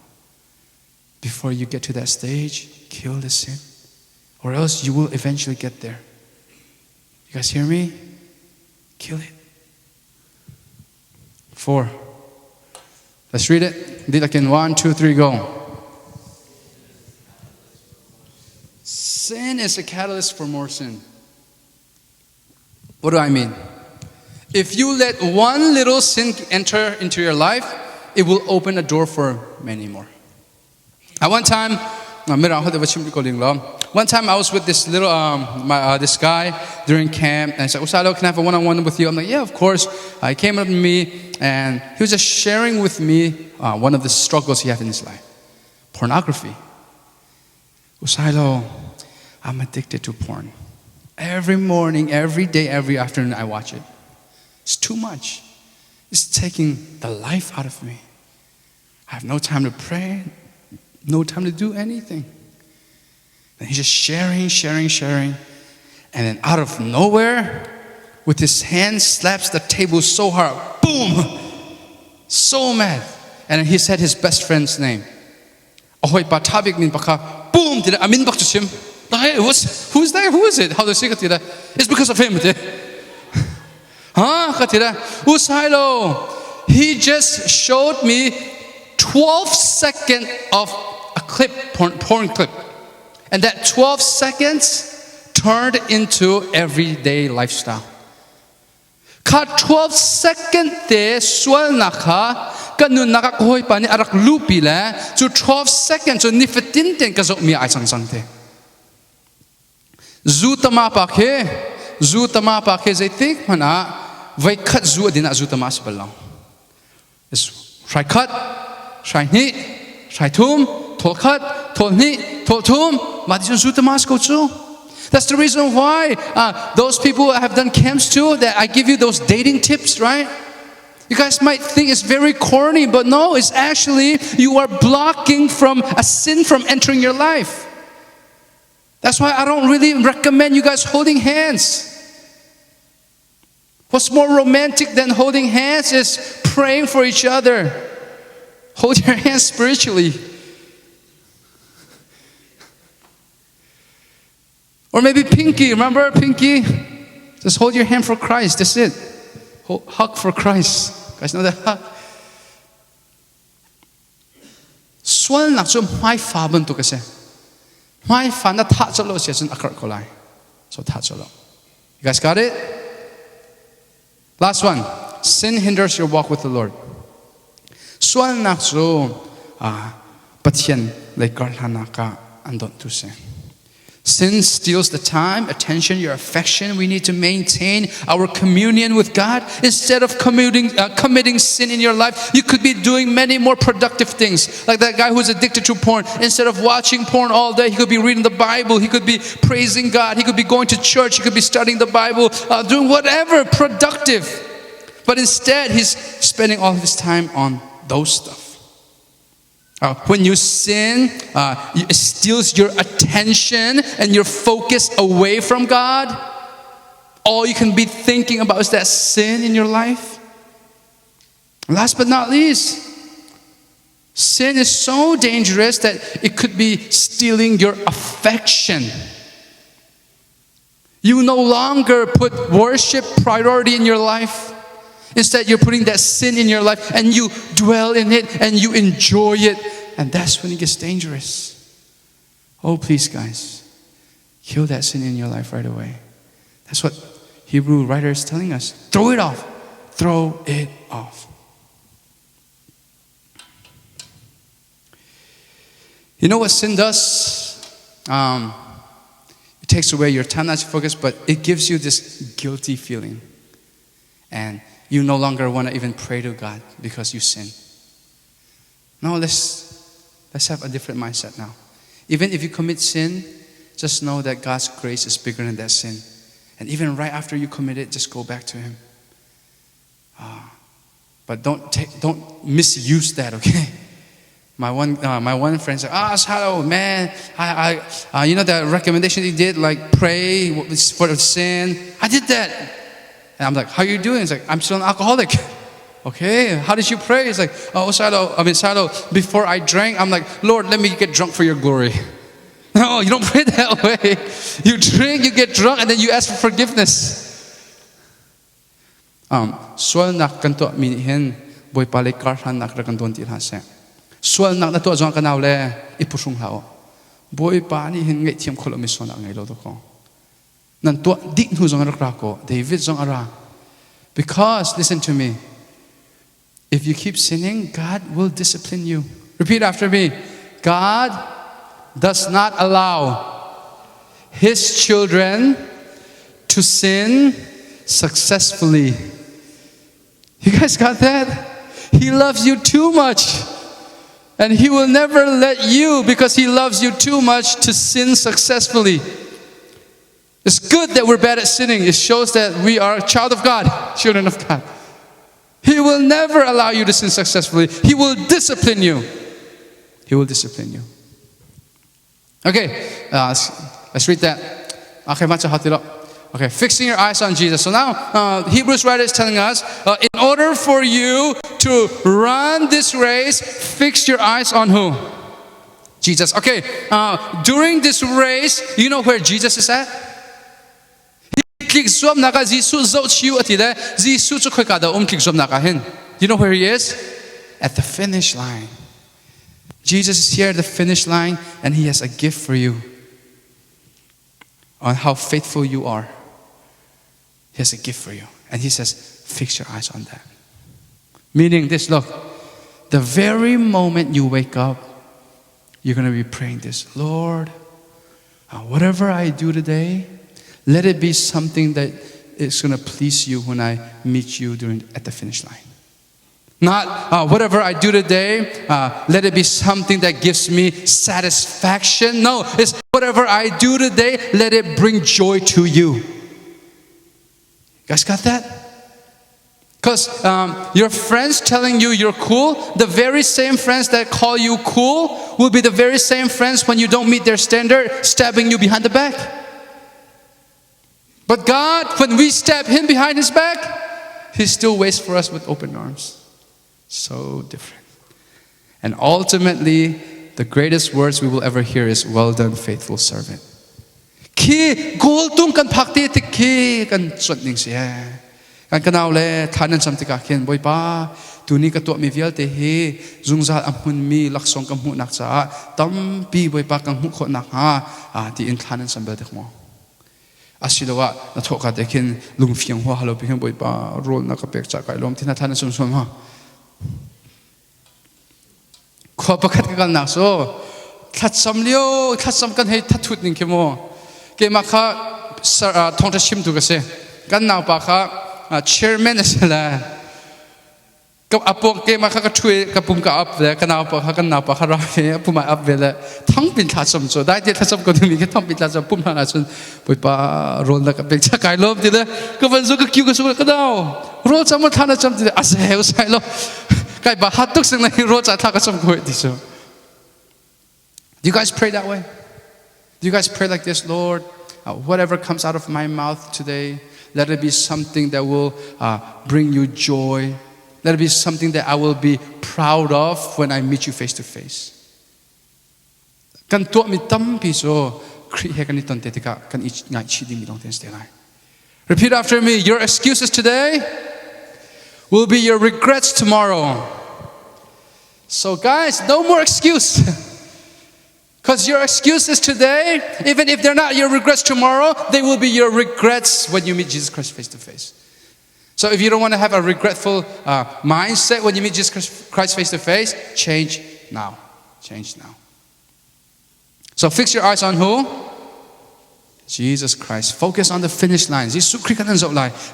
Before you get to that stage, kill the sin. or else you will eventually get there. You guys hear me? Kill it. 4. Let's read it. Did like in 1, 2, 3, go. Sin is a catalyst for more sin. What do I mean? If you let one little sin enter into your life, it will open a door for many more. At one time, I was with this little this guy during camp, and he said, "Sailo, can I have a one-on-one with you?" I'm like, "Yeah, of course." He came up to me, and he was just sharing with me one of the struggles he had in his life: pornography. Sailo, I'm addicted to porn. Every morning, every day, every afternoon, I watch it. It's too much. It's taking the life out of me. I have no time to pray, no time to do anything. And he's just sharing. And then out of nowhere, with his hand, slaps the table so hard. Boom! So mad. And then he said his best friend's name. Ahoy patabik min baka. Boom! Did I mean bak to Chim? Who's there? Who is it? How do I say it? It's because of him. Sailo, he just showed me 12 seconds of a clip, porn clip. And that 12 seconds turned into everyday lifestyle. Ka 12 seconds te swal naka kanun nakakoy pa ni arak lupi la to 12 seconds so nifitin ten kazok mi ay sang te. Zutama pa ke they think mana vai cut zu din zutama sa balang. Is try cut, try ni, try tum, tol cut, tol ni, tol tum, madison zutama ko too. That's the reason why those people have done camps too, that I give you those dating tips, right? You guys might think it's very corny, but no, it's actually you are blocking from a sin from entering your life. That's why I don't really recommend you guys holding hands. What's more romantic than holding hands is praying for each other. Hold your hands spiritually. Or maybe pinky, remember pinky? Just hold your hand for Christ, that's it. Hug for Christ. You guys know that hug? Swal nak so mai fa ban to kasi. Mai fa na tha chalo sia sun akar ko lai. So tha chalo. You guys got it? Last one. Sin hinders your walk with the Lord. Swal nak so pathian lai kar hana ka andon tu se. Sin steals the time, attention, your affection. We need to maintain our communion with God. Instead of committing sin in your life, you could be doing many more productive things. Like that guy who's addicted to porn. Instead of watching porn all day, he could be reading the Bible. He could be praising God. He could be going to church. He could be studying the Bible, doing whatever productive. But instead, he's spending all of his time on those stuff. When you sin, it steals your attention and your focus away from God. All you can be thinking about is that sin in your life. Last but not least, sin is so dangerous that it could be stealing your affection. You no longer put worship priority in your life. Instead, you're putting that sin in your life and you dwell in it and you enjoy it. And that's when it gets dangerous. Oh, please, guys, kill that sin in your life right away. That's what Hebrew writer is telling us. Throw it off. Throw it off. You know what sin does? It takes away your time, not your focus, but it gives you this guilty feeling. And you no longer want to even pray to God because you sin. No, let's have a different mindset now. Even if you commit sin, just know that God's grace is bigger than that sin. And even right after you commit it, just go back to Him. But don't misuse that, okay? My one friend said, Sailo, man, I you know that recommendation you did, like pray for sin. I did that. And I'm like, how are you doing? He's like, I'm still an alcoholic. Okay, how did you pray? He's like, Sailo, before I drank, I'm like, Lord, let me get drunk for your glory. No, you don't pray that way. You drink, you get drunk, and then you ask for forgiveness. Sual nak kanto minihin boy palay karhan nak rakandon tilhase. Sual nak na to jong kanaw le ipusung lao. Boy pa ni hin ngai thiam kholo mi sona ngai lo to ko. Nan to dik nu jong rakra ko David jong ara. Because listen to me. If you keep sinning, God will discipline you. Repeat after me. God does not allow His children to sin successfully. You guys got that? He loves you too much. And He will never let you, because He loves you too much, to sin successfully. It's good that we're bad at sinning. It shows that we are a child of God, children of God. He will never allow you to sin successfully. He will discipline you. He will discipline you. Okay, let's read that. Okay, fixing your eyes on Jesus. So now, Hebrews writer is telling us, in order for you to run this race, fix your eyes on who? Jesus. Okay, during this race, you know where Jesus is at? You know where He is? At the finish line. Jesus is here at the finish line, and He has a gift for you on how faithful you are. He has a gift for you. And He says, fix your eyes on that. Meaning this, look, the very moment you wake up, you're going to be praying this, Lord, whatever I do today, let it be something that is going to please you when I meet you at the finish line. Not whatever I do today, let it be something that gives me satisfaction. No, it's whatever I do today, let it bring joy to you. You guys got that? Because your friends telling you you're cool, the very same friends that call you cool will be the very same friends when you don't meet their standard, stabbing you behind the back. But God, when we stab Him behind His back, He still waits for us with open arms. So different. And ultimately, the greatest words we will ever hear is, well done, faithful servant. Ki gol tung kan phakti tik ki kan chotning siya. Kan kanaw le thanan sam tika khen boy pa tuni ka to mi vial te he zungza amun mi laksong kam hu nak cha tam pi boy pa kang hu kho nak ha ti in thanan sam bel te mo. Asilawa na thoka te khin lung fiang ho halo pi boy pa rol na ka pek cha kai lom thina thanan sum sum ha. Kho pakat ka kal nak so thatsam lio thatsam kan hei thatut ning ke mo ke ma kha Thawngtha Chim tu ka se kan naw pa kha chairman asala ka apok ke ma kha ka thui ka pum ka up le kan naw pa kha ra he pum up ve le thang pin thatsam so dai te thatsam ko mi ke thang pin thatsam pum na chun poi pa rol na ka pek cha kai lom ti le ka ban zo ka kyu ka so ka daw rol cham ma thana cham ti le ase he Sailo kai ba hatuk sing na rol cha tha ka cham ko ti so. Do you guys pray that way? Do you guys pray like this? Lord, whatever comes out of my mouth today, let it be something that will bring you joy. Let it be something that I will be proud of when I meet you face to face. Kan to mi tam pi so kri he kan ni ton te tika kan ich ngai chi di mi dong ten ste lai. Repeat after me. Your excuses today will be your regrets tomorrow. So guys, no more excuse. Because your excuses today, even if they're not your regrets tomorrow, they will be your regrets when you meet Jesus Christ face to face. So if you don't want to have a regretful mindset when you meet Jesus Christ face to face, change now. Change now. So fix your eyes on who? Jesus Christ. Focus on the finish line.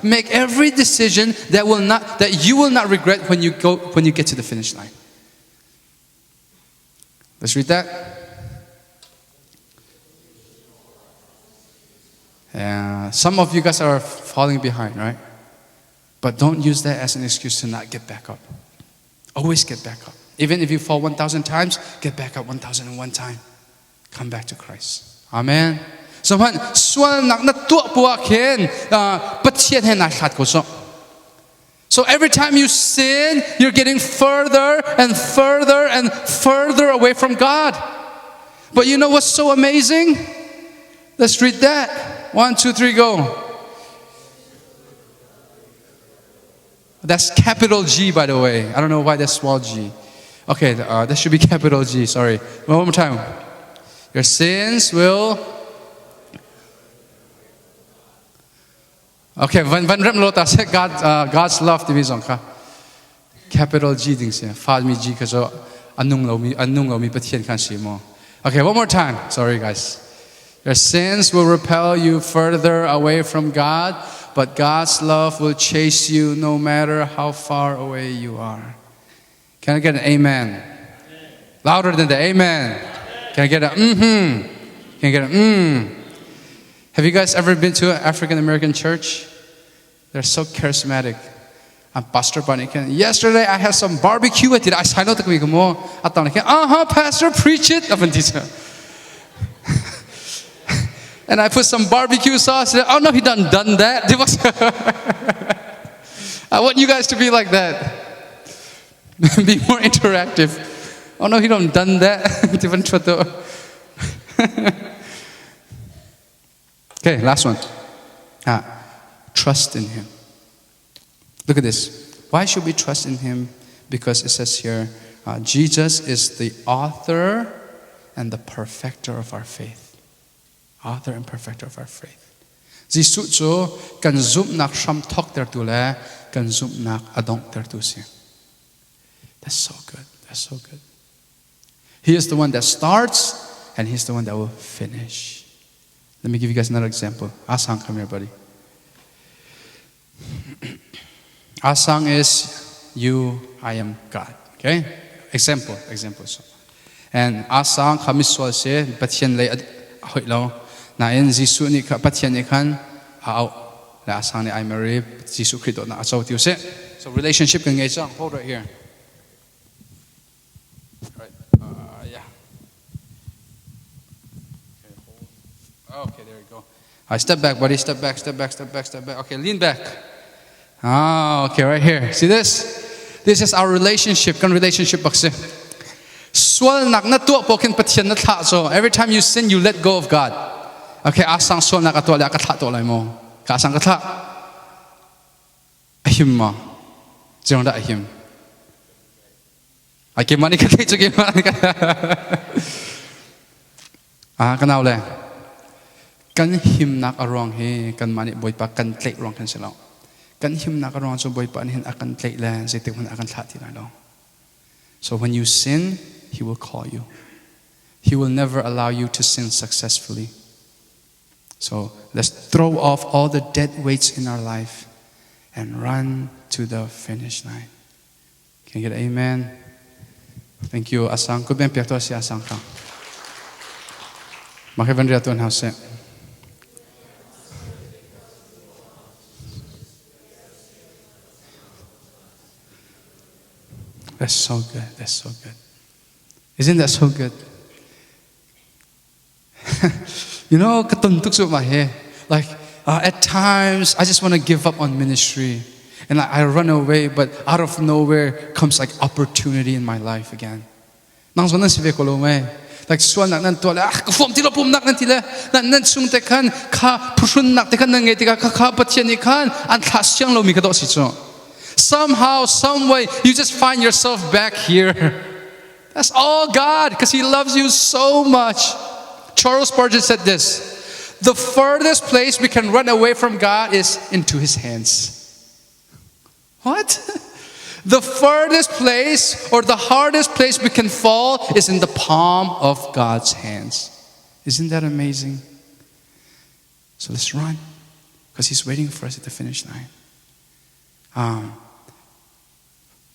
Make every decision that you will not regret when you get to the finish line. Let's read that. Some of you guys are falling behind, right? But don't use that as an excuse to not get back up. Always get back up. Even if you fall 1,000 times, get back up 1,001 times. Come back to Christ. Amen. So when so every time you sin, you're getting further and further and further away from God. But you know what's so amazing? Let's read that. 1, 2, 3, go. That's capital G, by the way. I don't know why that's small g. Okay, that should be capital G, sorry. One more time. Your sins will... Okay, when rem lota say God's love to be zonka. Capital G things here. Fad mi G kaso anung lo mi patien kan si mo. Okay, one more time. Sorry guys. Your sins will repel you further away from God, but God's love will chase you no matter how far away you are. Can I get an amen? Louder than the amen. Can I get a mm-hmm? Can I get a Have you guys ever been to an African American church? They're so charismatic. I'm Pastor Panikan. Yesterday I had some barbecue. I Sailo to me mo. Pastor, preach it. And I put some barbecue sauce. Oh no, he done that. I want you guys to be like that. Be more interactive. Oh no, he done that. Okay, last one. Trust in Him. Look at this. Why should we trust in Him? Because it says here, Jesus is the author and the perfecter of our faith. Author and perfecter of our faith. Jesus so kan zoom nak sham tok der tu le, kan zoom nak adong der tu si. That's so good. That's so good. He is the one that starts and He's the one that will finish. Let me give you guys another example. Asang, come here, buddy. Asang is you, I am God. Okay? Example. And Asang kami swal se patien le ahoy lo na en Jisu ni ka patien ni kan ao la Asang ni I marry Jisu Christ na aso tiu se. So relationship kan ngai sang hold right here. Right. Yeah. Okay, there you go. I step back, buddy. Step back. Okay, lean back. Okay, right here. See this? This is our relationship. Kan relationship bakse. Swal nak na tuwa po kin patien na tha so. Every time you sin, you let go of God. Okay, asang swal nak atwa la ka tha to lai mo. Ka asang ka tha. Ahim ma. Jong da ahim. Ai ke mani ka ke chu ke mani ka. Kanao le. Kan him nak arong he kan mani boy pa kan tlek rong kan selo. Kan him nak arong so boy pa hin akan tlek la se te hun akan thati na lo. So when you sin, He will call you. He will never allow you to sin successfully. So let's throw off all the dead weights in our life and run to the finish line. Can you get an amen? Thank you, Asang. Ku ben piak to si Asang ka. Makiban ria tuan house. That's so good. That's so good. Isn't that so good? You know, katuntuk so mahe. Like at times, I just want to give up on ministry, and I run away. But out of nowhere comes like opportunity in my life again. Nang so na si vekolo me. Like swan nak nan tola. Kufom tilo pum nak nan tila. Nan sung tekan ka pushun nak tekan nang etika ka patien ikan an tasyang lo mi kato si so. Somehow, some way, you just find yourself back here. That's all God, because He loves you so much. Charles Spurgeon said this: the furthest place we can run away from God is into His hands. What? The furthest place or the hardest place we can fall is in the palm of God's hands. Isn't that amazing? So let's run, because He's waiting for us at the finish line.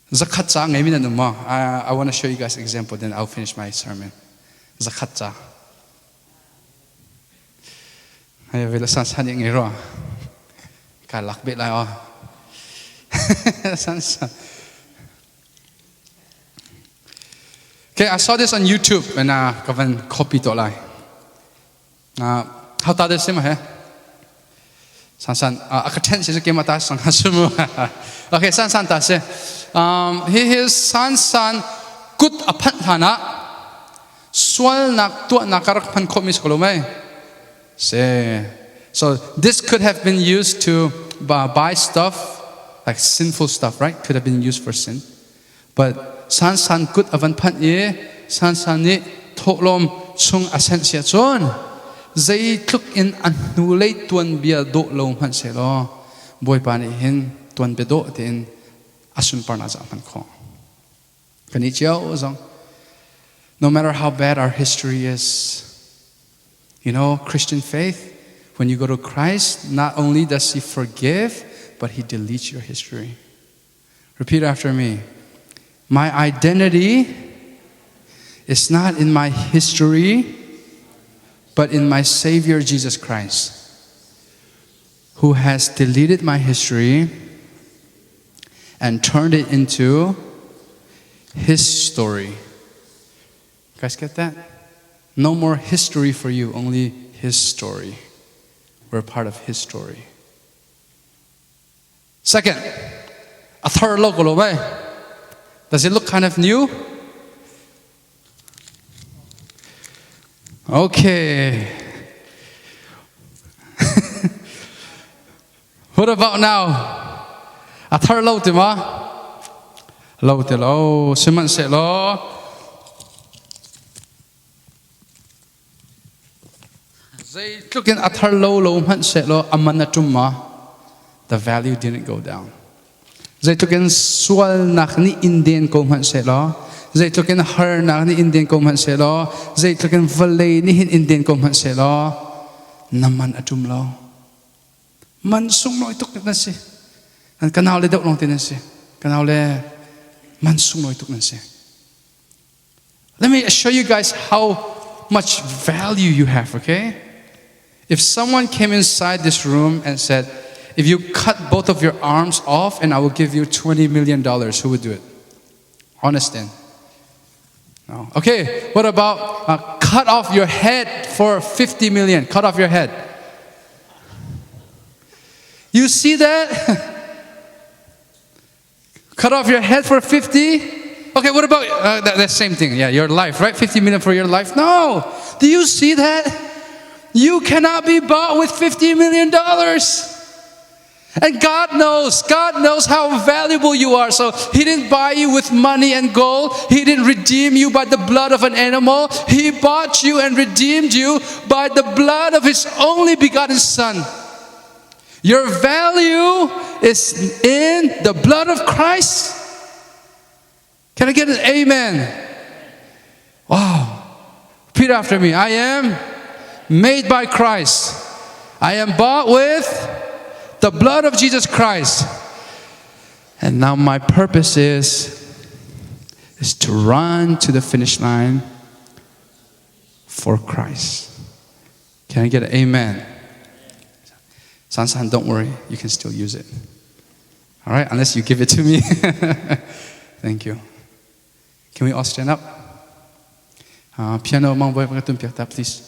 Zakatza ngayon na mo. I want to show you guys an example, then I'll finish my sermon. Zakatza. Ay, velasan san yung iro. Kalakbit lang oh. Okay, I saw this on YouTube and kavan copy to lai. How ta this him San akaten si ke mata sang hasumu. Okay, san ta se. He is san kut apat hana swal nak tua nakarak pan komis kolomay. So this could have been used to buy stuff, like sinful stuff, right? Could have been used for sin. But san good avan pan ye, san ni toklom chung asensia chon. Zay tuk in anulay tuan bia do lo man se lo. Boy pani hin tuan bedo tin asun parna za man ko. Kanichiao zong. No matter how bad our history is, you know, Christian faith, when you go to Christ, not only does He forgive, but He deletes your history. Repeat after me. My identity is not in my history, but in my Savior Jesus Christ, who has deleted my history and turned it into His story. You guys get that? No more history for you, only His story. We're part of His story. Second, a third local way. Does it look kind of new? Okay. What about now? A third low tima? Low til oh, siman se lo. Zay looking at her low man se lo amanatuma. The value didn't go down. Zay looking swal nak ni Indian ko man se lo. Zay looking her nak ni Indian ko man se lo. Zay looking valay ni hin Indian ko man se lo. Naman atum lo. Man sung lo ituk na si. Ang kanaw le daw long tinan si. Kanaw le man sung lo ituk na si. Let me show you guys how much value you have, okay? If someone came inside this room and said, if you cut both of your arms off and I will give you $20 million, who would do it? Honest then. No. Okay, what about cut off your head for 50 million? Cut off your head. You see that? Cut off your head for 50? Okay, what about that same thing? Yeah, your life, right? 50 million for your life? No. Do you see that? You cannot be bought with $50 million. And God knows how valuable you are. So He didn't buy you with money and gold. He didn't redeem you by the blood of an animal. He bought you and redeemed you by the blood of His only begotten Son. Your value is in the blood of Christ. Can I get an amen? Wow. Repeat after me. I am made by Christ. I am bought with the blood of Jesus Christ. And now my purpose is to run to the finish line for Christ. Can I get an amen? San, don't worry. You can still use it. All right? Unless you give it to me. Thank you. Can we all stand up? Piano, please.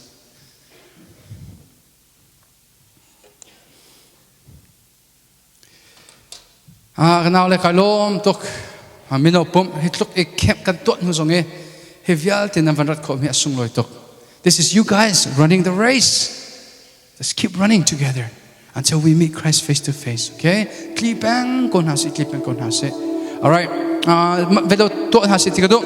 Now le kalom tok Mino Pumh hitluk e kemp kan tot nu zonge he vial tin vanrat ko mi asung loi tok. This is you guys running the race. Let's keep running together until we meet Christ face to face. Okay? Klipang kon hasi. All right. Velo to hasi tikado.